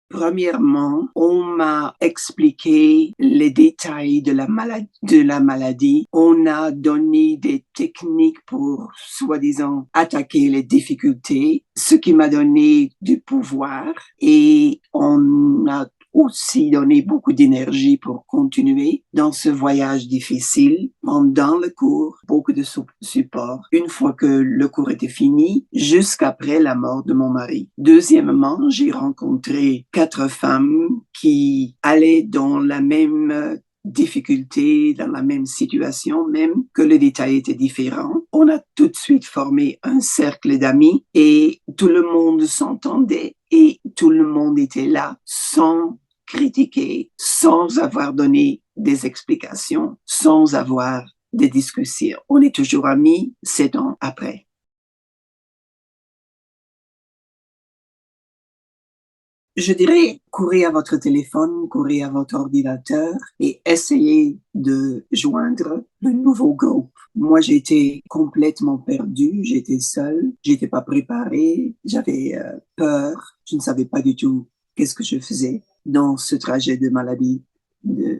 Premièrement, on m'a expliqué les détails de la maladie. On a donné des techniques pour, soi-disant, attaquer les difficultés, ce qui m'a donné du pouvoir et on a aussi donné beaucoup d'énergie pour continuer dans ce voyage difficile. Pendant le cours, beaucoup de support. Une fois que le cours était fini, jusqu'après la mort de mon mari. Deuxièmement, j'ai rencontré 4 femmes qui allaient dans la même difficulté, dans la même situation, même que le détail était différent. On a tout de suite formé un cercle d'amis et tout le monde s'entendait et tout le monde était là sans critiquer, sans avoir donné des explications, sans avoir des discussions. On est toujours amis 7 ans après. Je dirais, courez à votre téléphone, courez à votre ordinateur et essayez de joindre le nouveau groupe. Moi, j'étais complètement perdue, j'étais seule, j'étais pas préparée, j'avais peur, je ne savais pas du tout qu'est-ce que je faisais dans ce trajet de maladie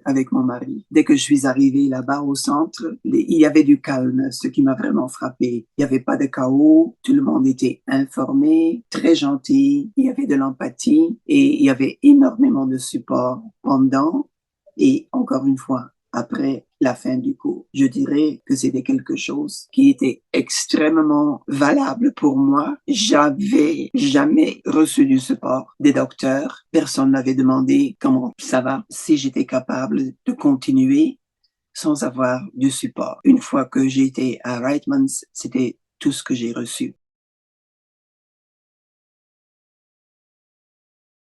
avec mon mari. Dès que je suis arrivée là-bas au centre, il y avait du calme, ce qui m'a vraiment frappée. Il n'y avait pas de chaos, tout le monde était informé, très gentil, il y avait de l'empathie et il y avait énormément de support pendant et encore une fois, après la fin du cours. Je dirais que c'était quelque chose qui était extrêmement valable pour moi. J'avais jamais reçu du support des docteurs. Personne n'avait demandé comment ça va, si j'étais capable de continuer sans avoir du support. Une fois que j'étais à Reitmans, c'était tout ce que j'ai reçu.